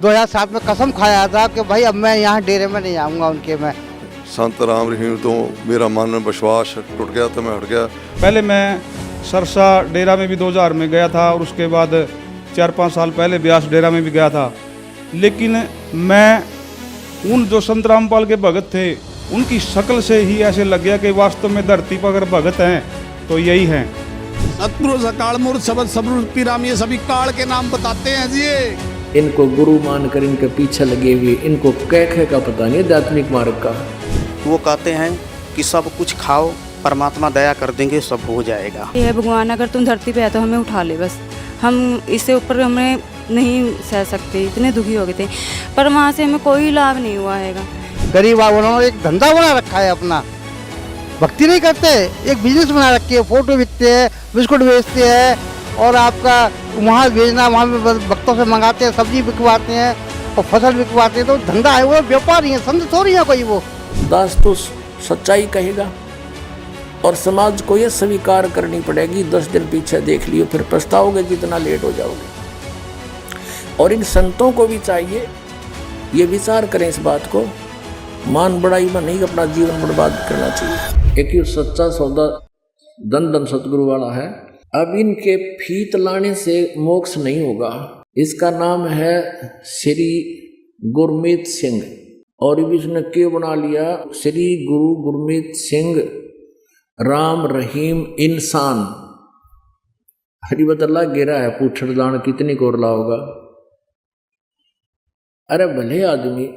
2007 में कसम खाया था कि भाई अब मैं यहाँ डेरे में नहीं आऊँगा उनके में। संत राम रहीम तो मेरा मन विश्वास टूट गया तो मैं हट गया। पहले मैं सरसा डेरा में भी 2000 में गया था और उसके बाद 4-5 साल पहले ब्यास डेरा में भी गया था, लेकिन मैं उन जो संत रामपाल के भगत थे उनकी शक्ल से ही ऐसे लग गया कि वास्तव में धरती पर अगर भगत हैं तो यही हैं। सतपुरुष अकाल मूर्त शबद सबरूप पीराम, ये सभी काल के नाम बताते हैं जी। इनको गुरु मानकर इनके पीछे लगे हुए, इनको कह का पता नहीं आध्यात्मिक मार्ग का। वो कहते हैं कि सब कुछ खाओ, परमात्मा दया कर देंगे, सब हो जाएगा। ये भगवान अगर तुम धरती पे आए तो हमें उठा ले, बस हम इससे ऊपर हमें नहीं सह सकते, इतने दुखी हो गए थे, पर वहाँ से हमें कोई लाभ नहीं हुआ है। गरीब उन्होंने एक धंधा बना रखा है अपना, भक्ति नहीं करते, एक बिजनेस बना रखी है, फोटो बेचते हैं, बिस्कुट बेचते हैं और आपका वहाँ भेजना, वहाँ भक्तों से मंगाते हैं, सब्जी बिकवाते हैं और फसल बिकवाते हैं, तो धंधा है, वो व्यापारी है, संत थोड़ी है कोई। वो दास तो सच्चाई कहेगा और समाज को ये स्वीकार करनी पड़ेगी। 10 दिन पीछे देख लियो, फिर पछताओगे जितना लेट हो जाओगे। और इन संतों को भी चाहिए ये विचार करें इस बात को, मान बड़ाई में नहीं अपना जीवन बर्बाद करना चाहिए। एक ही सच्चा सौदा धन धन सतगुरु वाला है। अब इनके फीत लाने से मोक्ष नहीं होगा। इसका नाम है श्री गुरमीत सिंह और इसने क्यों बना लिया श्री गुरु गुरमीत सिंह राम रहीम इंसान। हरी बदला गिरा है, पूछड़ दान कितनी कोरला होगा। अरे भले आदमी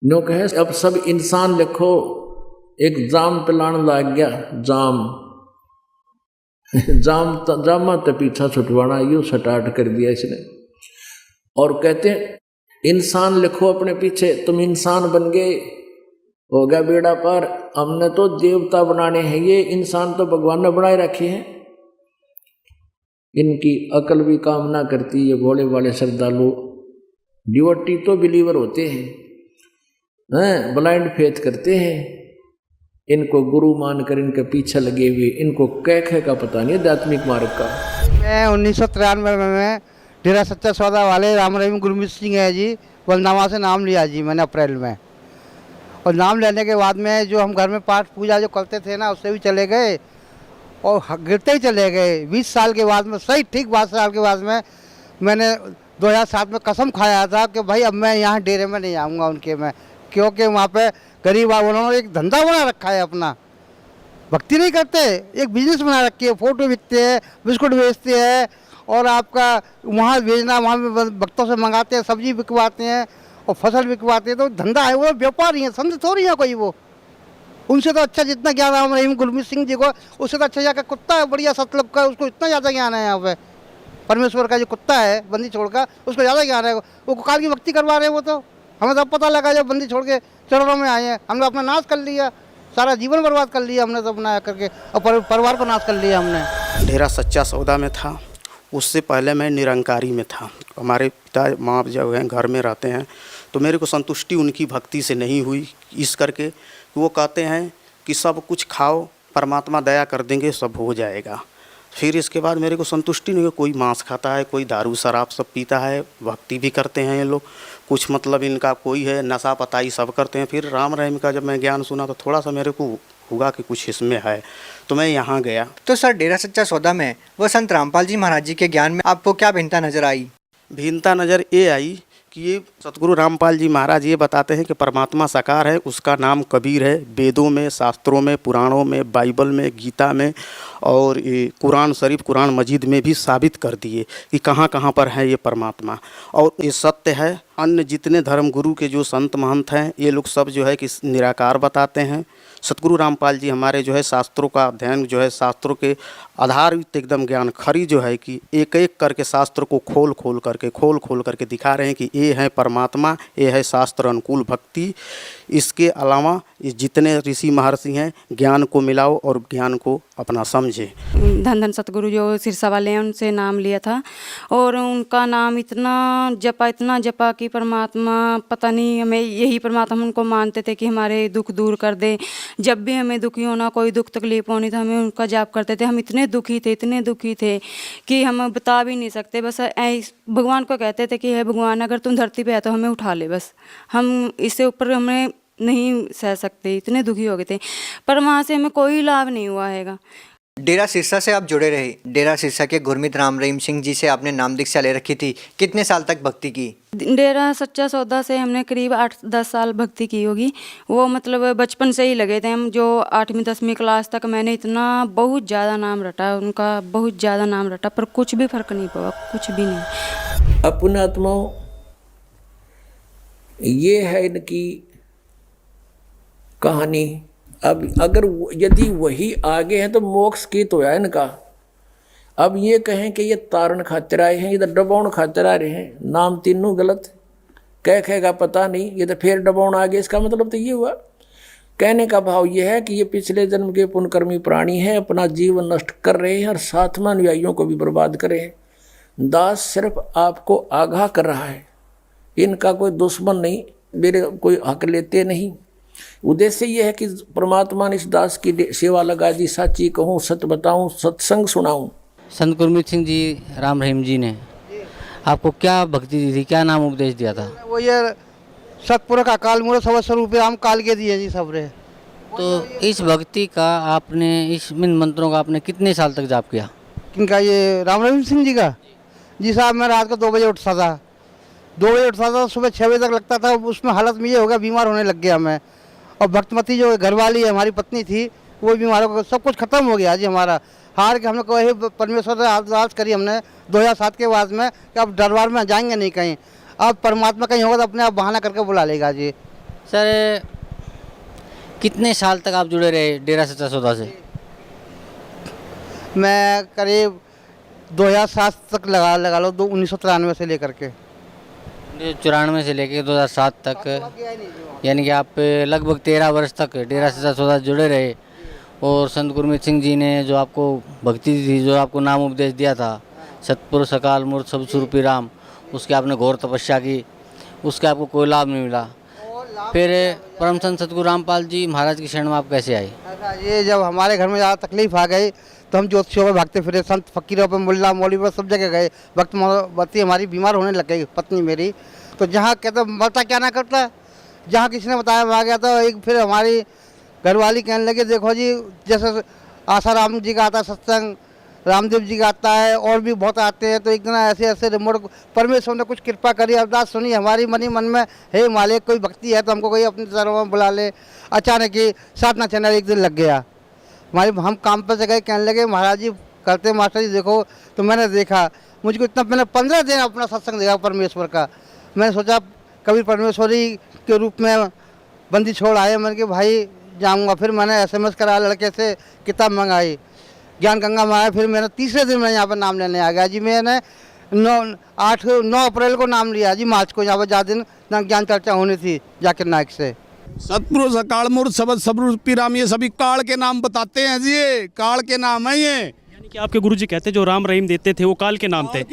नो कहे अब सब इंसान लिखो, एक जाम पिलाने लग गया, जामा तो पीछा छुटवाना यूँ स्टार्ट कर दिया इसने। और कहते इंसान लिखो अपने पीछे, तुम इंसान बन गए, हो गया बेड़ा पार। हमने तो देवता बनाने हैं, ये इंसान तो भगवान ने बनाए रखे हैं। इनकी अकल भी काम ना करती। ये भोले वाले श्रद्धालु डिवोटी तो बिलीवर होते हैं, ब्लाइंड फेथ करते हैं। इनको गुरु मानकर इनके पीछे लगे हुए, इनको कह का पता नहीं आध्यात्मिक मार्ग का। मैं 1993 में डेरा सच्चा सौदा वाले राम रहीम गुरमीत सिंह है जी, वलनामा से नाम लिया जी मैंने अप्रैल में। और नाम लेने के बाद में जो हम घर में पाठ पूजा जो करते थे ना, उससे भी चले गए और गिरते ही चले गए। 20 साल के बाद में, सही ठीक 22 साल के बाद में मैंने 2007 में कसम खाया था कि भाई अब मैं यहाँ डेरे में नहीं आऊँगा उनके में, क्योंकि वहाँ पे गरीब उन्होंने एक धंधा बना रखा है अपना, भक्ति नहीं करते, एक बिजनेस बना रखी है, फोटो बेचते हैं, बिस्कुट बेचते हैं और आपका वहाँ भेजना, वहाँ भक्तों से मंगाते हैं, सब्जी बिकवाते हैं और फसल बिकवाते हैं, तो धंधा है, वो व्यापारी है, संत थोड़ी है कोई। वो उनसे तो अच्छा जितना ज्ञान राम रहीम गुरमीत सिंह जी को, उससे तो अच्छा जाकर कुत्ता है बढ़िया सतलुक का, उसको इतना ज़्यादा ज्ञान है। यहाँ पे परमेश्वर का जो कुत्ता है बंदी छोड़ का, उसको ज़्यादा ज्ञान है। वो काल की भक्ति करवा रहे हैं। वो तो हमें तब पता लगा जब बंदी छोड़ के चरणों में आए हैं। हमने अपना नाश कर लिया, सारा जीवन बर्बाद कर लिया हमने तो अपना करके, और परिवार को नाश कर लिया हमने। डेरा सच्चा सौदा में था, उससे पहले मैं निरंकारी में था। हमारे पिता माँ जो हैं घर में रहते हैं, तो मेरे को संतुष्टि उनकी भक्ति से नहीं हुई, इस करके वो कहते हैं कि सब कुछ खाओ, परमात्मा दया कर देंगे, सब हो जाएगा। फिर इसके बाद मेरे को संतुष्टि नहीं हुई। कोई मांस खाता है, कोई दारू शराब सब पीता है, भक्ति भी करते हैं ये लोग, कुछ मतलब इनका कोई है नशा पताई सब करते हैं। फिर राम रहीम का जब मैं ज्ञान सुना तो थोड़ा सा मेरे को हुआ कि कुछ इसमें है, तो मैं यहाँ गया। तो सर डेरा सच्चा सौदा में व संत रामपाल जी महाराज जी के ज्ञान में आपको क्या भिन्नता नजर आई? भिन्नता नज़र ये आई कि ये सतगुरु रामपाल जी महाराज ये बताते हैं कि परमात्मा साकार है, उसका नाम कबीर है। वेदों में, शास्त्रों में, पुराणों में, बाइबल में, गीता में और ये कुरान शरीफ, कुरान मजीद में भी साबित कर दिए कि कहाँ कहाँ पर है ये परमात्मा। और ये सत्य है। अन्य जितने धर्म गुरु के जो संत महंत हैं, ये लोग सब जो है कि निराकार बताते हैं। सतगुरु रामपाल जी हमारे जो है शास्त्रों का अध्ययन जो है, शास्त्रों के आधारित एकदम ज्ञान खरी जो है कि एक एक करके शास्त्र को खोल खोल करके दिखा रहे हैं कि ये है परमात्मा, ये है शास्त्र अनुकूल भक्ति। इसके अलावा ये जितने ऋषि महर्षि हैं, ज्ञान को मिलाओ और ज्ञान को अपना समझे। धन धन सतगुरु जो सिरसा वाले हैं उनसे नाम लिया था और उनका नाम इतना जपा कि परमात्मा पता नहीं, हमें यही परमात्मा हम उनको मानते थे कि हमारे दुख दूर कर दे। जब भी हमें दुखी होना, कोई दुख तकलीफ होनी, तो हमें उनका जाप करते थे। हम इतने दुखी थे कि हम बता भी नहीं सकते। बस भगवान को कहते थे कि हे भगवान, अगर तुम धरती पे है तो हमें उठा ले। बस हम इससे ऊपर हमें नहीं सह सकते, इतने दुखी हो गए थे। पर वहाँ से हमें कोई लाभ नहीं हुआ हैगा। डेरा सिरसा से आप जुड़े रहे। डेरा सिरसा के गुरमीत राम रहीम सिंह जी से आपने नाम दीक्षा ले रखी थी। कितने साल तक भक्ति की? डेरा सच्चा सौदा से हमने करीब 8-10 साल भक्ति की होगी। वो मतलब बचपन से ही लगे थे हम। जो 8वीं-10वीं क्लास तक मैंने इतना बहुत ज़्यादा नाम रटा उनका, बहुत ज़्यादा नाम रटा, पर कुछ भी फर्क नहीं पड़ा, कुछ भी नहीं। अपने आत्माओं, ये है इनकी कहानी। अब अगर यदि वही आगे हैं तो मोक्ष की तो है इनका। अब ये कहें कि ये तारण खातिर आए हैं, इधर डबाउन खातिर आ रहे हैं, नाम तीनों गलत। कहेगा पता नहीं, ये तो फिर डबाउन आ गया। इसका मतलब तो ये हुआ, कहने का भाव ये है कि ये पिछले जन्म के पुण्यकर्मी प्राणी हैं, अपना जीवन नष्ट कर रहे हैं और साथ में अनुयायियों को भी बर्बाद कर रहे हैं। दास सिर्फ आपको आगाह कर रहा है, इनका कोई दुश्मन नहीं, मेरे कोई हक लेते नहीं। उद्देश्य यह है कि परमात्मा ने इस दास की सेवा लगा दी। सच्ची कहूँ, सत्य बताऊँ, सत्संग सुनाऊँ। संत गुरमीत सिंह जी राम रहीम जी ने आपको क्या भक्ति दी थी, क्या नाम उपदेश दिया था? वो ये सतपुर का काल मूर्त सब स्वरूप राम काल के दिए जी सब रे। तो इस भक्ति का आपने, इस इन मंत्रों का आपने कितने साल तक जाप किया? किनका? ये राम रहीम सिंह जी का? जी साहब, मैं रात को 2 बजे उठता था। 2 बजे उठता था, सुबह 6 बजे तक लगता था। उसमें हालत में ये हो गया, बीमार होने लग गया मैं। और भक्तमती जो घरवाली है, हमारी पत्नी थी, वो बीमार हो, सब कुछ खत्म हो गया जी हमारा। हार के हमने कहा, हे परमेश्वर से अरदास करी हमने 2007 के बाद में कि अब दरबार में जाएंगे नहीं कहीं। अब परमात्मा कहीं होगा तो अपने आप बहाना करके बुला लेगा जी। सर, कितने साल तक आप जुड़े रहे डेरा सच्चा सौदा से? मैं करीब 2007 तक लगा लो, 1993 से लेकर के 1994 से लेकर 2007 तक, यानी कि आप लगभग 13 वर्ष तक डेरा सच्चा सौदा जुड़े रहे। और संत गुरमीत सिंह जी ने जो आपको भक्ति दी थी, जो आपको नाम उपदेश दिया था, सतपुर सकाल मूर्त सब स्वरूपी राम, उसकी आपने घोर तपस्या की, उसके आपको कोई लाभ नहीं मिला। फिर परम संत सतगुरु रामपाल जी महाराज की शरण में आप कैसे आए? ये जब हमारे घर में ज़्यादा तकलीफ आ गई तो हम ज्योतिषियों पर भागते फिरे, संत फकीरों पर, मुल्ला मौलवी पर, सब जगह गए। वक्त बत्ती हमारी बीमार होने लग गई, पत्नी मेरी। तो जहाँ कहते मरता क्या ना करता, जहाँ किसी ने बताया वहाँ गया था। एक फिर हमारी घरवाली कहने लगी, देखो जी, जैसे आसाराम जी का आता है सत्संग, रामदेव जी का आता है, और भी बहुत आते हैं। तो एक दिन ऐसे ऐसे रिमोट परमेश्वर ने कुछ कृपा करी, अरदास सुनी हमारी मनी मन में, हे मालिक कोई भक्ति है तो हमको कोई अपने चरणों में बुला ले। अचानक ही साधना चैनल एक दिन लग गया हमारी। हम काम पर से गए, कहने लगे महाराज जी करते मास्टर जी देखो। तो मैंने देखा, मुझको इतना, मैंने 15 दिन अपना सत्संग देखा परमेश्वर का। मैंने सोचा कभी परमेश्वरी के रूप में बंदी छोड़ आए, मैंने कि भाई जाऊँगा। फिर मैंने SMS करा, लड़के से किताब मंगाई, ज्ञान गंगा में आया। फिर मैंने तीसरे दिन मैं यहाँ पर नाम लेने आ गया जी। मैंने 9 अप्रैल को नाम लिया जी, मार्च को, यहाँ पर जा दिन ज्ञान चर्चा होनी थी जाकिर नायक से। सतपुरुष अकाल मूर्त सबद स्वरूपी राम, ये सभी काल के नाम बताते हैं जी। ये काल के नाम है ये। यानी कि आपके गुरुजी कहते जो राम रहीम देते थे वो काल के नाम थे।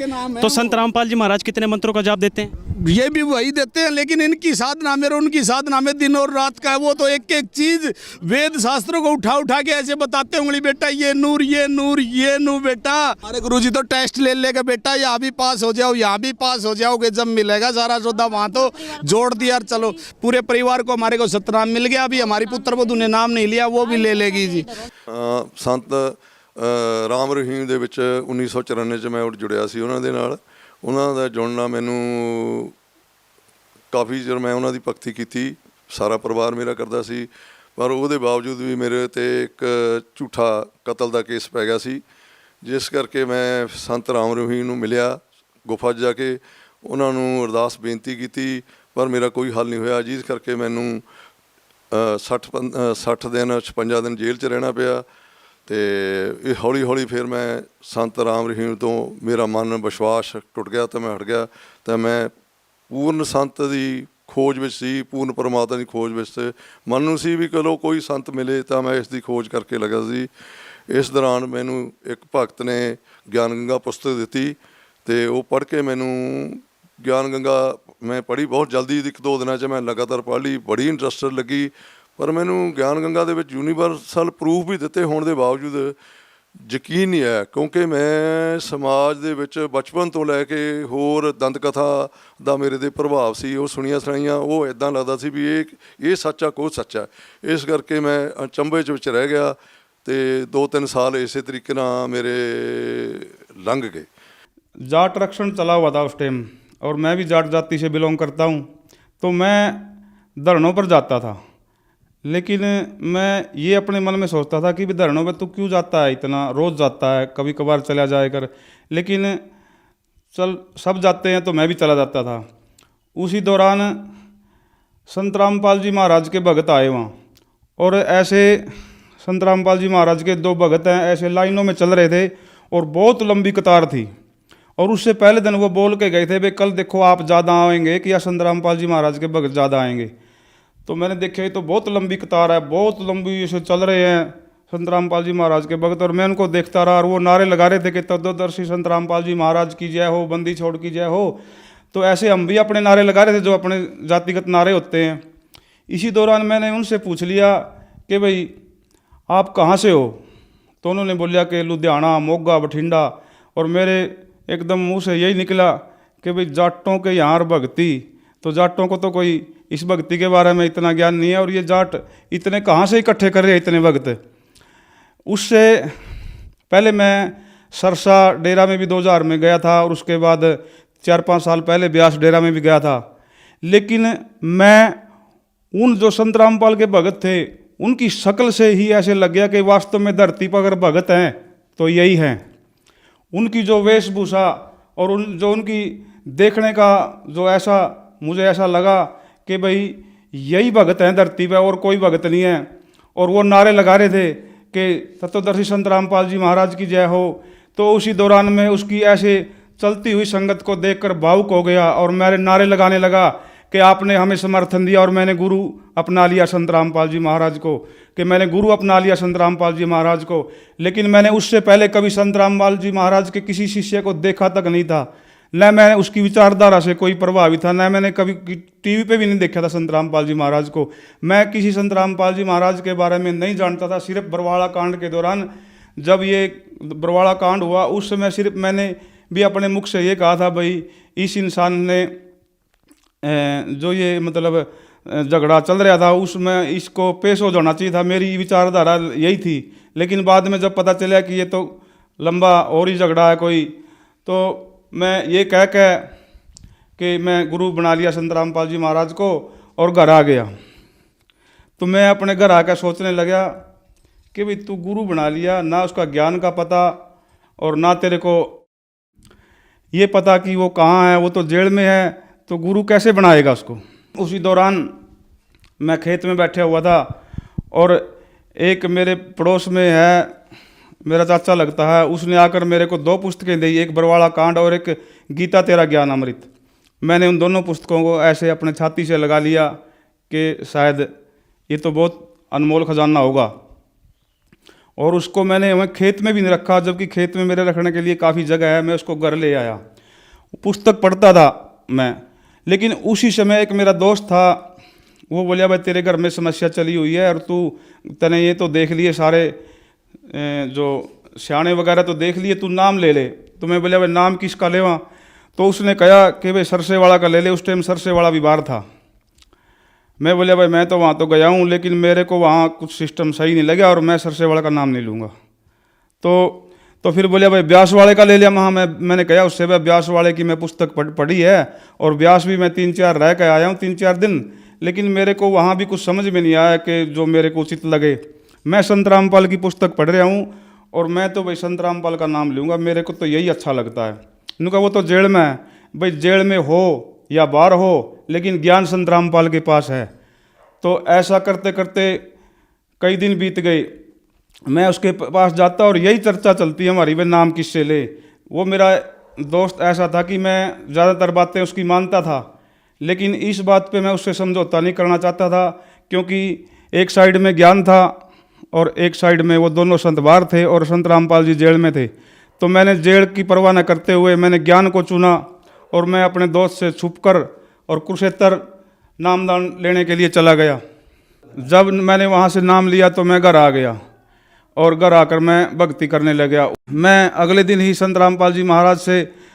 तो संत रामपाल जी महाराज कितने मंत्रों का जाप देते हैं? ये भी वही देते हैं, लेकिन इनकी साधना में, उनकी साधना में दिन और रात का है। वो तो एक एक चीज वेद शास्त्रों को उठा उठा के ऐसे बताते होंगे, बेटा ये नूर, ये नूर, ये नूर। बेटा हमारे गुरुजी तो टेस्ट ले लेगा, बेटा यहाँ भी पास हो जाओ, यहाँ भी पास हो जाओगे, जब मिलेगा सारा सौदा वहाँ तो जोड़ दिया। चलो पूरे परिवार को हमारे को सतनाम मिल गया। अभी हमारी पुत्र वधू ने नाम नहीं लिया, वो भी ले लेगी जी। ਸੰਤ ਰਾਮ ਰਹੀਮ ਦੇ ਵਿੱਚ 1994 'ਚ ਮੈਂ ਜੁੜਿਆ ਸੀ ਉਹਨਾਂ ਦੇ ਨਾਲ। ਉਹਨਾਂ ਦਾ ਜੁੜਨਾ ਮੈਨੂੰ ਕਾਫੀ ਚਿਰ, ਮੈਂ ਉਹਨਾਂ ਦੀ ਭਗਤੀ ਕੀਤੀ, ਸਾਰਾ ਪਰਿਵਾਰ ਮੇਰਾ ਕਰਦਾ ਸੀ। ਪਰ ਉਹਦੇ ਬਾਵਜੂਦ ਵੀ ਮੇਰੇ 'ਤੇ ਇੱਕ ਝੂਠਾ ਕਤਲ ਦਾ ਕੇਸ ਪੈ ਗਿਆ ਸੀ, ਜਿਸ ਕਰਕੇ ਮੈਂ ਸੰਤ ਰਾਮ ਰਹੀਮ ਨੂੰ ਮਿਲਿਆ ਗੁਫਾ 'ਚ ਜਾ ਕੇ। ਉਹਨਾਂ ਨੂੰ ਅਰਦਾਸ ਬੇਨਤੀ ਕੀਤੀ, ਪਰ ਮੇਰਾ ਕੋਈ ਹੱਲ ਨਹੀਂ ਹੋਇਆ, ਜਿਸ ਕਰਕੇ ਮੈਨੂੰ 60 ਦਿਨ 56 ਦਿਨ ਜੇਲ੍ਹ 'ਚ ਰਹਿਣਾ ਪਿਆ। ਅਤੇ ਇਹ ਹੌਲੀ ਹੌਲੀ ਫਿਰ ਮੈਂ ਸੰਤ ਰਾਮ ਰਹੀਮ ਤੋਂ ਮੇਰਾ ਮਨ ਵਿਸ਼ਵਾਸ ਟੁੱਟ ਗਿਆ ਅਤੇ ਮੈਂ ਹਟ ਗਿਆ। ਤਾਂ ਮੈਂ ਪੂਰਨ ਸੰਤ ਦੀ ਖੋਜ ਵਿੱਚ ਸੀ, ਪੂਰਨ ਪਰਮਾਤਮਾ ਦੀ ਖੋਜ ਵਿੱਚ। ਮਨ ਨੂੰ ਸੀ ਵੀ ਚਲੋ ਕੋਈ ਸੰਤ ਮਿਲੇ ਤਾਂ ਮੈਂ ਇਸ ਦੀ ਖੋਜ ਕਰਕੇ ਲੱਗਾ ਸੀ। ਇਸ ਦੌਰਾਨ ਮੈਨੂੰ ਇੱਕ ਭਗਤ ਨੇ ਗਿਆਨ ਗੰਗਾ ਪੁਸਤਕ ਦਿੱਤੀ ਅਤੇ ਉਹ ਪੜ੍ਹ ਕੇ ਮੈਨੂੰ ਗਿਆਨ ਗੰਗਾ ਮੈਂ ਪੜ੍ਹੀ ਬਹੁਤ ਜਲਦੀ, 1-2 ਦਿਨਾਂ 'ਚ ਮੈਂ ਲਗਾਤਾਰ ਪੜ੍ਹ ਲਈ, ਬੜੀ ਇੰਟਰਸਟਡ ਲੱਗੀ। ਪਰ ਮੈਨੂੰ ਗਿਆਨ ਗੰਗਾ ਦੇ ਵਿੱਚ ਯੂਨੀਵਰਸਲ ਪ੍ਰੂਫ ਵੀ ਦਿੱਤੇ ਹੋਣ ਦੇ ਬਾਵਜੂਦ ਯਕੀਨ ਨਹੀਂ ਆਇਆ, ਕਿਉਂਕਿ ਮੈਂ ਸਮਾਜ ਦੇ ਵਿੱਚ ਬਚਪਨ ਤੋਂ ਲੈ ਕੇ ਹੋਰ ਦੰਦ ਕਥਾ ਦਾ ਮੇਰੇ 'ਤੇ ਪ੍ਰਭਾਵ ਸੀ। ਉਹ ਸੁਣੀਆਂ ਸੁਣਾਈਆਂ ਉਹ ਇੱਦਾਂ ਲੱਗਦਾ ਸੀ ਵੀ ਇਹ ਸੱਚ ਆ, ਕੋ ਸੱਚ ਆ। ਇਸ ਕਰਕੇ ਮੈਂ ਅਚੰਭੇ 'ਚ ਵਿੱਚ ਰਹਿ ਗਿਆ ਤੇ 2-3 ਸਾਲ ਇਸੇ तरीके ਨਾਲ मेरे लंघ गए। जाट आरक्षण चला हुआ था उस टाइम, और मैं भी जाट जाति से बिलोंग करता हूँ, तो मैं धरनों पर जाता था। लेकिन मैं ये अपने मन में सोचता था कि भी धरनों पर तू क्यों जाता है, इतना रोज़ जाता है, कभी कभार चला जाए कर। लेकिन चल सब जाते हैं तो मैं भी चला जाता था। उसी दौरान संत रामपाल जी महाराज के भगत आए वहाँ, और ऐसे संत रामपाल जी महाराज के 2 भगत हैं, ऐसे लाइनों में चल रहे थे और बहुत लंबी कतार थी। और उससे पहले दिन वो बोल के गए थे भाई कल देखो आप ज़्यादा आएंगे कि या संत रामपाल जी महाराज के भगत ज़्यादा आएंगे। तो मैंने देखा ये तो बहुत लंबी कतार है, बहुत लंबी ऐसे चल रहे हैं संत रामपाल जी महाराज के भगत। और मैं उनको देखता रहा, और वो नारे लगा रहे थे कि तत्वदर्शी संत रामपाल जी महाराज की जय हो, बंदी छोड़ की जय हो। तो ऐसे हम भी अपने नारे लगा रहे थे, जो अपने जातिगत नारे होते हैं। इसी दौरान मैंने उनसे पूछ लिया कि भाई आप कहाँ से हो? तो उन्होंने बोलिया कि लुधियाना, मोगा, बठिंडा। और मेरे एकदम मुंह से यही निकला कि भाई जाटों के यहाँ भक्ति, तो जाटों को तो कोई इस भक्ति के बारे में इतना ज्ञान नहीं है, और ये जाट इतने कहाँ से इकट्ठे कर रहे हैं इतने भक्त। उससे पहले मैं सरसा डेरा में भी 2000 में गया था, और उसके बाद 4-5 साल पहले ब्यास डेरा में भी गया था। लेकिन मैं उन जो संत रामपाल के भगत थे उनकी शक्ल से ही ऐसे लग गया कि वास्तव में धरती पर अगर भगत हैं तो यही हैं। उनकी जो वेशभूषा और जो उनकी देखने का जो ऐसा मुझे ऐसा लगा कि भाई यही भगत हैं धरती पर, और कोई भगत नहीं है। और वो नारे लगा रहे थे कि तत्वदर्शी संत रामपाल जी महाराज की जय हो। तो उसी दौरान में उसकी ऐसे चलती हुई संगत को देखकर भावुक हो गया, और मेरे नारे लगाने लगा कि आपने हमें समर्थन दिया, और मैंने गुरु अपना लिया संत रामपाल जी महाराज को, कि मैंने गुरु अपना लिया संत रामपाल जी महाराज को। लेकिन मैंने उससे पहले कभी संत रामपाल जी महाराज के किसी शिष्य को देखा तक नहीं था, न मैंने उसकी विचारधारा से कोई प्रभावित था, न मैंने कभी टीवी पे भी नहीं देखा था संत रामपाल जी महाराज को। मैं किसी संत रामपाल जी महाराज के बारे में नहीं जानता था। सिर्फ बरवाड़ा कांड के दौरान, जब ये बरवाड़ा कांड हुआ, उस समय सिर्फ मैंने भी अपने मुख से ये कहा था भाई इस इंसान ने जो ये मतलब झगड़ा चल रहा था उसमें इसको पेश हो जाना चाहिए था, मेरी विचारधारा यही थी। लेकिन बाद में जब पता चला कि ये तो लंबा और ही झगड़ा है कोई, तो मैं ये कह के कि मैं गुरु बना लिया संत रामपाल जी महाराज को, और घर आ गया। तो मैं अपने घर आकर सोचने लगा कि भाई तू गुरु बना लिया, ना उसका ज्ञान का पता और ना तेरे को ये पता कि वो कहाँ है, वो तो जेल में है, तो गुरु कैसे बनाएगा उसको। उसी दौरान मैं खेत में बैठा हुआ था, और एक मेरे पड़ोस में है, मेरा चाचा लगता है, उसने आकर मेरे को 2 पुस्तकें दी, एक बरवाड़ा कांड और एक गीता तेरा ज्ञान अमृत। मैंने उन दोनों पुस्तकों को ऐसे अपने छाती से लगा लिया कि शायद ये तो बहुत अनमोल खजाना होगा। और उसको मैंने वहाँ खेत में भी नहीं रखा, जबकि खेत में मेरे रखने के लिए काफ़ी जगह है। मैं उसको घर ले आया, पुस्तक पढ़ता था मैं। लेकिन उसी समय एक मेरा दोस्त था, वो बोलिया भाई तेरे घर में समस्या चली हुई है, और तने ये तो देख लिए सारे जो सियाने वगैरह तो देख लिए, तू नाम ले ले। तो मैं बोलिया भाई नाम किसका लेवा? तो उसने कहा कि भाई सरसेवाड़ा का ले ले। उस टाइम सरसेवाड़ा भी बाहर था। मैं बोलिया भाई मैं तो वहाँ तो गया हूँ, लेकिन मेरे को वहाँ कुछ सिस्टम सही नहीं लगा, और मैं सरसेवाड़ा का नाम नहीं लूँगा। तो फिर बोलिया भाई ब्यास वाले का ले लिया। मैंने कहा उससे भाई ब्यास वाले की मैं पुस्तक पढ़ी है, और ब्यास भी मैं 3-4 रह के आया हूँ 3-4 दिन, लेकिन मेरे को वहाँ भी कुछ समझ में नहीं आया कि जो मेरे को उचित लगे। मैं संत रामपाल की पुस्तक पढ़ रहा हूँ, और मैं तो भाई संत रामपाल का नाम लूँगा, मेरे को तो यही अच्छा लगता है। उन्होंने कहा वो तो जेल में है। भाई जेल में हो या बाहर हो, लेकिन ज्ञान संत रामपाल के पास है। तो ऐसा करते करते कई दिन बीत गए, मैं उसके पास जाता और यही चर्चा चलती हमारी, भाई नाम किससे ले। वो मेरा दोस्त ऐसा था कि मैं ज़्यादातर बातें उसकी मानता था, लेकिन इस बात पे मैं उससे समझौता नहीं करना चाहता था, क्योंकि एक साइड में ज्ञान था और एक साइड में वो दोनों संत बाहर थे और संत रामपाल जी जेल में थे। तो मैंने जेल की परवाह न करते हुए मैंने ज्ञान को चुना, और मैं अपने दोस्त से छुपकर और कुरुक्षेत्र नामदान लेने के लिए चला गया। जब मैंने वहाँ से नाम लिया तो मैं घर आ गया और घर आकर मैं भक्ति करने लग गया। मैं अगले दिन ही संत रामपाल जी महाराज से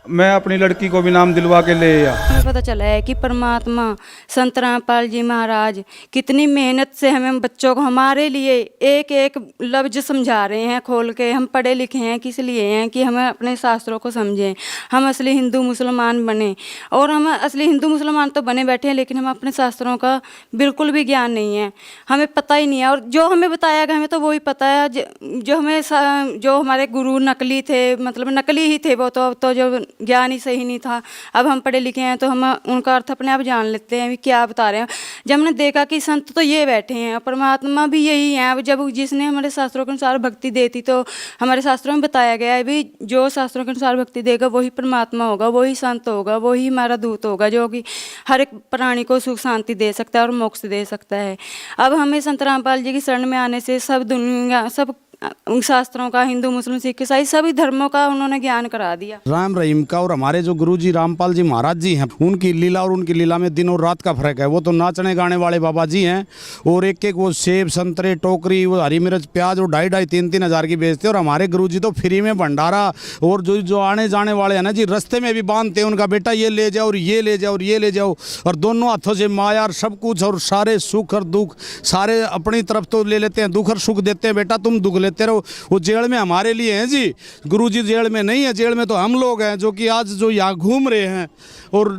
मैं अपनी लड़की को भी नाम दिलवा के ले आया। हमें पता चला है कि परमात्मा संत रामपाल जी महाराज कितनी मेहनत से हमें बच्चों को हमारे लिए एक एक लफ्ज समझा रहे हैं खोल के। हम पढ़े लिखे हैं किस लिए हैं कि हमें अपने शास्त्रों को समझें, हम असली हिंदू मुसलमान बने। और हम असली हिंदू मुसलमान तो बने बैठे हैं, लेकिन हम अपने शास्त्रों का बिल्कुल भी ज्ञान नहीं है, हमें पता ही नहीं है। और जो हमें बताया गया हमें तो वही पता है जो हमारे गुरु नकली थे, मतलब नकली ही थे वो तो जो ज्ञान ही सही नहीं था। अब हम पढ़े लिखे हैं तो हम उनका अर्थ अपने आप जान लेते हैं भी क्या बता रहे हैं। जब हमने देखा कि संत तो ये बैठे हैं, परमात्मा भी यही है। अब जब जिसने हमारे शास्त्रों के अनुसार भक्ति देती, तो हमारे शास्त्रों में बताया गया है भी जो शास्त्रों के अनुसार भक्ति देगा वही परमात्मा होगा, वही संत होगा, वही हमारा दूत होगा, जो कि हर एक प्राणी को सुख शांति दे सकता है और मोक्ष दे सकता है। अब हमें संत रामपाल जी की शरण में आने से सब दुनिया, सब शास्त्रों का, हिंदू मुस्लिम सिख ईसाई सभी धर्मों का उन्होंने ज्ञान करा दिया। राम रहीम का और हमारे जो गुरुजी रामपाल जी महाराज जी हैं, उनकी लीला और उनकी लीला में दिन और रात का फर्क है। वो तो नाचने गाने वाले बाबा जी हैं और एक एक वो सेब संतरे टोकरी, वो हरी मिर्च प्याज और 2,500-3,000 हज़ार की बेचते हैं। और हमारे गुरुजी तो फ्री में भंडारा, और जो आने जाने वाले हैं ना जी, रास्ते में भी बांधते हैं उनका, बेटा ये ले जाओ और ये ले जाओ और ये ले जाओ, और दोनों हाथों से माया और सब कुछ और सारे सुख और दुख सारे अपनी तरफ तो ले लेते हैं, दुख और सुख देते हैं। बेटा तुम दुख लेते रहो। वो जेल में हमारे लिए हैं जी, गुरुजी जेल में नहीं है, जेल में तो हम लोग हैं जो कि आज जो यहाँ घूम रहे हैं। और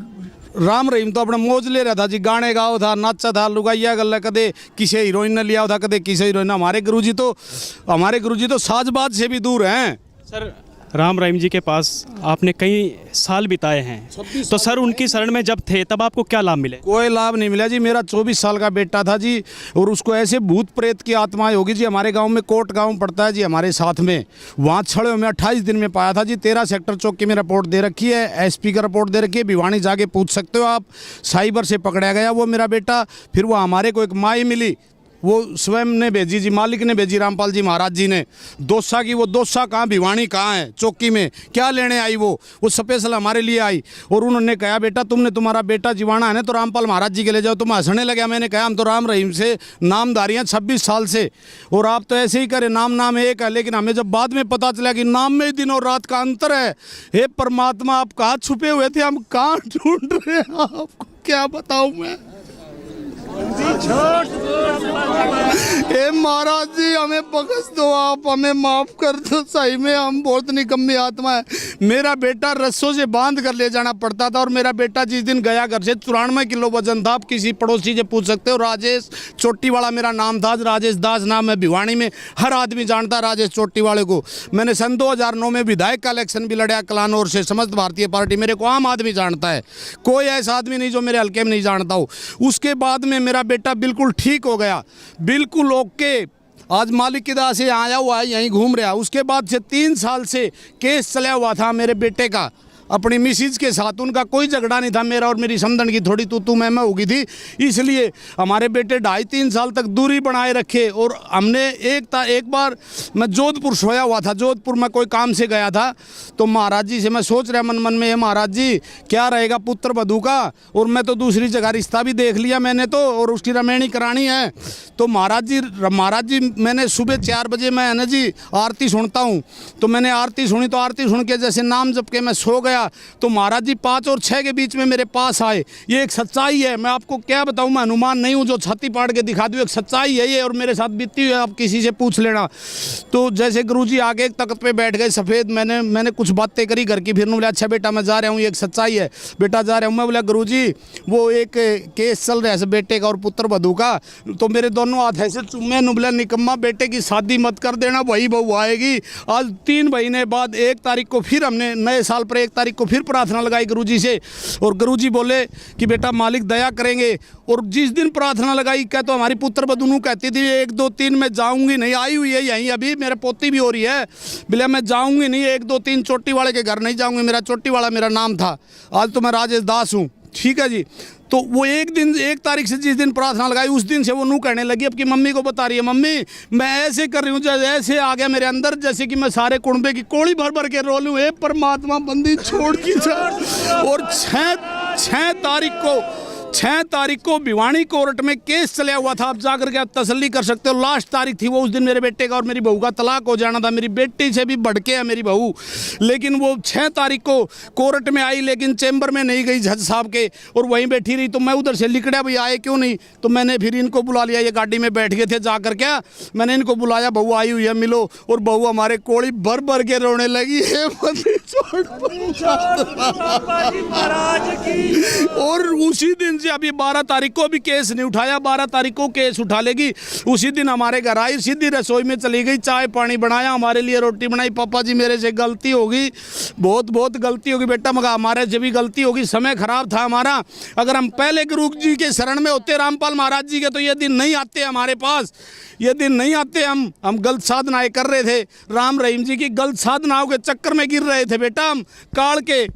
राम रहीम तो अपना मौज ले रहा था जी, गाने गाओ था, नाचा था, लुगाइया गल्ला, कदे किसी हीरोइन ने लिया था, कदे किसी हीरोइन। हमारे गुरुजी तो साजबाज से भी दूर हैं। सर राम रहीम जी के पास आपने कई साल बिताए हैं, तो सर उनकी शरण में जब थे तब आपको क्या लाभ मिले? कोई लाभ नहीं मिला जी। मेरा 24 साल का बेटा था जी, और उसको ऐसे भूत प्रेत की आत्माएं होगी जी। हमारे गांव में कोट गांव पड़ता है जी हमारे साथ में, वहाँ छड़े में 28 दिन में पाया था जी। 13 सेक्टर चौक की में रिपोर्ट दे रखी है, SP का रिपोर्ट दे रखी है, भिवानी जाके पूछ सकते हो आप। साइबर से पकड़ा गया वो मेरा बेटा। फिर वो हमारे को एक माई मिली, वो स्वयं ने भेजी जी, मालिक ने भेजी, रामपाल जी महाराज जी ने। दोसा की वो दोसा कहाँ, भिवानी कहाँ है, चौकी में क्या लेने आई वो स्पेशल हमारे लिए आई। और उन्होंने कहा बेटा तुमने, तुम्हारा बेटा जीवाना है ना, तो रामपाल महाराज जी के ले जाओ। तुम हंसने लगे। मैंने कहा हम तो राम रहीम से नामधारियाँ 26 साल से, और आप तो ऐसे ही करें, नाम एक है। लेकिन हमें जब बाद में पता चला कि नाम में दिन और रात का अंतर है। हे परमात्मा, आप कहाँ छुपे हुए थे, हम कहाँ ढूंढ रहे हैं, आपको क्या बताऊँ मैं। ए महाराज जी हमें बख्श दो, आप हमें माफ कर दो। सही में हम बहुत निकम्मी आत्मा है। मेरा बेटा रस्सों से बांध कर ले जाना पड़ता था, और मेरा बेटा जिस दिन गया घर से 94 किलो वजन था। आप किसी पड़ोसी से पूछ सकते हो। राजेश चोटीवाला मेरा नाम था, राजेश दास नाम है। भिवानी में हर आदमी जानता है राजेश चोटीवाले को। मैंने सन 2009 में विधायक का इलेक्शन भी लड़ा कलानौर से, समस्त भारतीय पार्टी। मेरे को आम आदमी जानता है, कोई ऐसा आदमी नहीं जो मेरे हल्के में नहीं जानता हो। उसके बाद में मेरा बेटा बिल्कुल ठीक हो गया, बिल्कुल ओके। आज मालिक की दास से आया हुआ है, यहीं घूम रहा। उसके बाद से 3 साल से केस चला हुआ था मेरे बेटे का अपनी मिसिज के साथ। उनका कोई झगड़ा नहीं था, मेरा और मेरी समधन की थोड़ी तू मैं हो गई थी। इसलिए हमारे बेटे 2.5-3 साल तक दूरी बनाए रखे। और हमने एक बार मैं जोधपुर सोया हुआ था, जोधपुर में कोई काम से गया था, तो महाराज जी से मैं सोच रहा मन में, महाराज जी क्या रहेगा पुत्र वधू का, और मैं तो दूसरी जगह रिश्ता भी देख लिया मैंने तो, और उसकी रमेणी करानी है। तो महाराज जी मैंने सुबह 4 बजे मैं है ना जी आरती सुनता हूँ, तो मैंने आरती सुनी, तो आरती सुन के जैसे नाम जप के मैं सो गया, तो महाराज जी 5 और 6 के बीच में मेरे पास आए। ये एक सच्चाई है, मैं आपको क्या बताऊं, मैं हनुमान नहीं हूं जो छाती पाड़ के दिखा दूं। एक सच्चाई है ये, और मेरे साथ बीती हुई है, आप किसी से पूछ लेना। तो जैसे गुरुजी आगे एक तख्त पे बैठ गए सफ़ेद, मैंने कुछ बातें करी घर की। फिर बोला अच्छा बेटा मैं जा रहा हूँ, ये एक सच्चाई है बेटा जा रहा हूँ। मैं बोला गुरुजी वो एक केस चल रहा है बेटे का और पुत्र वधू का, तो मेरे दोनों हाथ ऐसे चुम्मे। नुबला निकम्मा, बेटे की शादी मत कर देना, वही बहू आएगी। आज 3 महीने बाद 1 तारीख को फिर हमने नए साल पर 1 तारीख को फिर प्रार्थना लगाई गुरुजी से, और गुरुजी बोले कि बेटा मालिक दया करेंगे। और जिस दिन प्रार्थना लगाई, क्या तो हमारी पुत्र बधू कहती थी 1, 2, 3 मैं जाऊंगी नहीं, आई हुई है यहीं अभी, मेरे पोती भी हो रही है, बोले मैं जाऊंगी नहीं, 1, 2, 3 चोटी वाले के घर नहीं जाऊंगी। मेरा चोटी वाला मेरा नाम था, आज तो मैं राजेश दास हूँ। ठीक है जी। तो वो 1 तारीख से जिस दिन प्रार्थना लगाई, उस दिन से वो नू कहने लगी, अब की मम्मी को बता रही है, मम्मी मैं ऐसे कर रही हूँ, जैसे ऐसे आ गया मेरे अंदर जैसे कि मैं सारे कुंबे की कोड़ी भर भर के रो लूँ। हे परमात्मा बंदी छोड़ की जा। और 6 6 तारीख को भिवानी कोर्ट में केस चला हुआ था। आप जाकर के आप तसल्ली कर सकते हो। लास्ट तारीख थी वो, उस दिन मेरे बेटे का और मेरी बहू का तलाक हो जाना था। मेरी बेटी से भी भड़के है मेरी बहू, लेकिन वो 6 तारीख को कोर्ट में आई, लेकिन चैम्बर में नहीं गई जज साहब के, और वहीं बैठी रही। तो मैं उधर से लिकड़ा, भाई आए क्यों नहीं? तो मैंने फिर इनको बुला लिया। ये गाड़ी में बैठ गए थे जाकर क्या, मैंने इनको बुलाया, बहू आई हुई है मिलो। और बहू हमारे कोड़ी भर भर के रोने लगी है और उसी दिन से अभी 12 तारीख को भी केस नहीं उठाया। 12 तारीख को केस उठा लेगी। उसी दिन हमारे घर आई, सीधी रसोई में चली गई, चाय पानी बनाया, हमारे लिए रोटी बनाई। पापा जी मेरे से गलती होगी, बहुत गलती होगी बेटा, मगर हमारे से भी गलती होगी। समय खराब था हमारा। अगर हम पहले गुरु जी के शरण में होते, रामपाल महाराज जी के, तो ये दिन नहीं आते हमारे पास, ये दिन नहीं आते। हम गलत साधनाएं कर रहे थे। राम रहीम जी की गलत साधनाओं के चक्कर में गिर रहे थे बेटा हम काल के।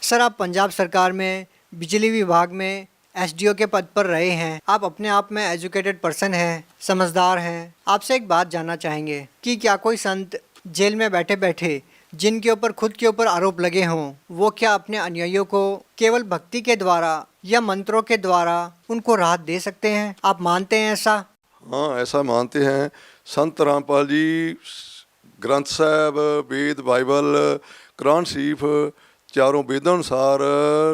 सर, आप पंजाब सरकार में बिजली विभाग में एसडीओ के पद पर रहे हैं। आप अपने आप में एजुकेटेड पर्सन हैं, समझदार हैं। आपसे एक बात जानना चाहेंगे कि क्या कोई संत जेल में बैठे बैठे जिनके ऊपर खुद के ऊपर आरोप लगे हों, वो क्या अपने अनुयायियों को केवल भक्ति के द्वारा या मंत्रों के द्वारा उनको राहत दे सकते हैं? आप मानते हैं ऐसा? हाँ, ऐसा मानते हैं। संत रामपाल जी ग्रंथ साहब, वेद, बाइबल, कुरान शरीफ, चारों वेदों अनुसार,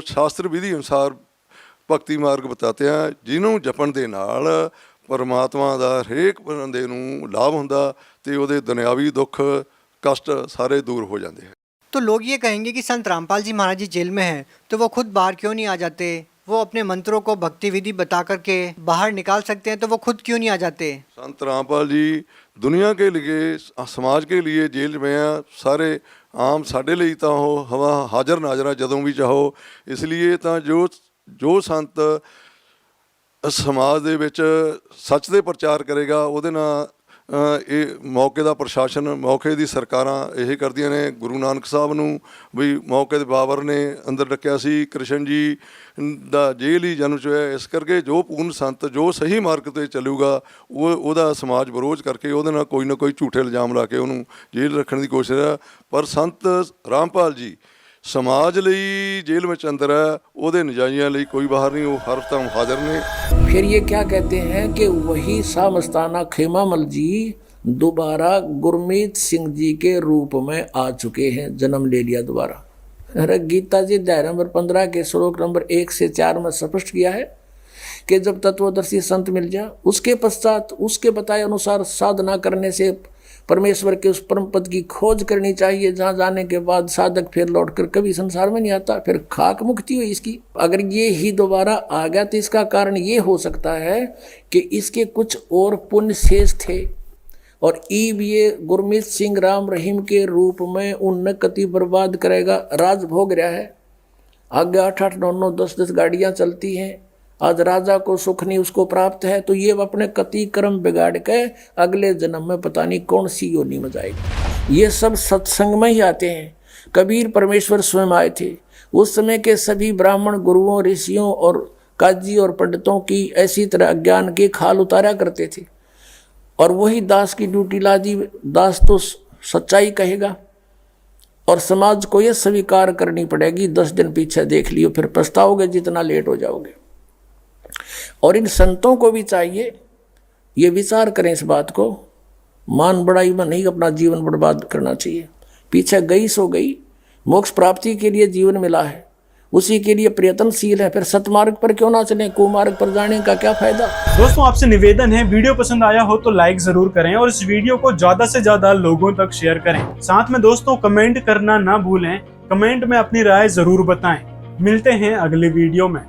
शास्त्र विधि अनुसार भगती मार्ग बताते हैं, ਜਿਹਨੂੰ ਜਪਣ ਦੇ ਨਾਲ ਪਰਮਾਤਮਾ ਦਾ ਹਰੇਕ ਬੰਦੇ ਨੂੰ ਲਾਭ ਹੁੰਦਾ ਤੇ ਉਹਦੇ ਦੁਨਿਆਵੀ ਦੁੱਖ कष्ट सारे दूर हो जाते हैं। तो लोग ये कहेंगे कि संत रामपाल जी महाराज जी जेल में हैं, तो वो खुद बाहर क्यों नहीं आ जाते? वो अपने मंत्रों को भक्ति विधि बता करके बाहर निकाल सकते हैं, तो वो खुद क्यों नहीं आ जाते? संत रामपाल जी दुनिया के लिए, समाज के लिए जेल में आ, सारे आम साढ़े लिए तो हो हवा हाजिर नाजर जदों भी चाहो। इसलिए तो जो संत समाज ਦੇ ਵਿੱਚ ਸੱਚ ਦੇ ਪ੍ਰਚਾਰ ਕਰੇਗਾ, ਉਹਦੇ ਨਾਲ ਇਹ ਮੌਕੇ ਦਾ ਪ੍ਰਸ਼ਾਸਨ, ਮੌਕੇ ਦੀ ਸਰਕਾਰਾਂ ਇਹ ਕਰਦੀਆਂ ਨੇ। ਗੁਰੂ ਨਾਨਕ ਸਾਹਿਬ ਨੂੰ ਵੀ ਮੌਕੇ ਦੇ ਬਾਬਰ ਨੇ ਅੰਦਰ ਰੱਖਿਆ ਸੀ, ਕ੍ਰਿਸ਼ਨ ਜੀ ਦਾ ਜੇਲ੍ਹ ਹੀ ਜਨਮ 'ਚ ਹੋਇਆ। ਇਸ ਕਰਕੇ ਜੋ ਪੂਰਨ ਸੰਤ ਜੋ ਸਹੀ ਮਾਰਗ 'ਤੇ ਚੱਲੂਗਾ, ਉਹਦਾ ਸਮਾਜ ਵਿਰੋਧ ਕਰਕੇ ਉਹਦੇ ਨਾਲ ਕੋਈ ਨਾ ਕੋਈ ਝੂਠੇ ਇਲਜ਼ਾਮ ਲਾ ਕੇ ਉਹਨੂੰ ਜੇਲ੍ਹ ਰੱਖਣ ਦੀ ਕੋਸ਼ਿਸ਼ ਹੈ। ਪਰ ਸੰਤ ਰਾਮਪਾਲ ਜੀ समाज ਲਈ जेल में अंदर है, ਉਹਦੇ ਨਜਾਇਆਂ ਲਈ कोई बाहर नहीं, वो हर टाइम हाजिर ने। फिर ये क्या कहते हैं कि वही शाह मस्ताना खेमामल जी दोबारा गुरमीत सिंह जी के रूप में आ चुके हैं, जन्म ले लिया दोबारा। अरे गीता जी अध्याय नंबर 15 के श्लोक नंबर 1 से 4 में स्पष्ट किया है कि जब तत्वदर्शी संत मिल जाए, उसके पश्चात उसके बताए अनुसार साधना करने से परमेश्वर के उस परम पद की खोज करनी चाहिए, जहाँ जाने के बाद साधक फिर लौटकर कभी संसार में नहीं आता, फिर खाक मुक्ति हुई इसकी। अगर ये ही दोबारा आ गया तो इसका कारण ये हो सकता है कि इसके कुछ और पुण्य शेष थे, और ये गुरमीत सिंह राम रहीम के रूप में उन कति बर्बाद करेगा। राज भोग रहा है, आगे 8-8, 9-9, 10-10 गाड़ियाँ चलती हैं। आज राजा को सुख नहीं उसको प्राप्त है, तो ये अपने कति कर्म बिगाड़ के अगले जन्म में पता नहीं कौन सी योनि में जाएगी। ये सब सत्संग में ही आते हैं। कबीर परमेश्वर स्वयं आए थे। उस समय के सभी ब्राह्मण गुरुओं, ऋषियों और काजी और पंडितों की ऐसी तरह अज्ञान की खाल उतारा करते थे, और वही दास की ड्यूटी ला दी। दास तो सच्चाई कहेगा, और समाज को ये स्वीकार करनी पड़ेगी। 10 दिन पीछे देख लियो, फिर पछताओगे जितना लेट हो जाओगे। और इन संतों को भी चाहिए ये विचार करें इस बात को, मान बढ़ाई में नहीं अपना जीवन बर्बाद करना चाहिए। पीछे गई सो गई, मोक्ष प्राप्ति के लिए जीवन मिला है, उसी के लिए प्रयत्नशील है, फिर सतमार्ग पर क्यों ना चलें? कुमार्ग पर जाने का क्या फायदा? दोस्तों, आपसे निवेदन है, वीडियो पसंद आया हो तो लाइक जरूर करें और इस वीडियो को ज्यादा से ज्यादा लोगों तक शेयर करें। साथ में दोस्तों कमेंट करना ना भूलें, कमेंट में अपनी राय जरूर बताएं। मिलते हैं अगले वीडियो में।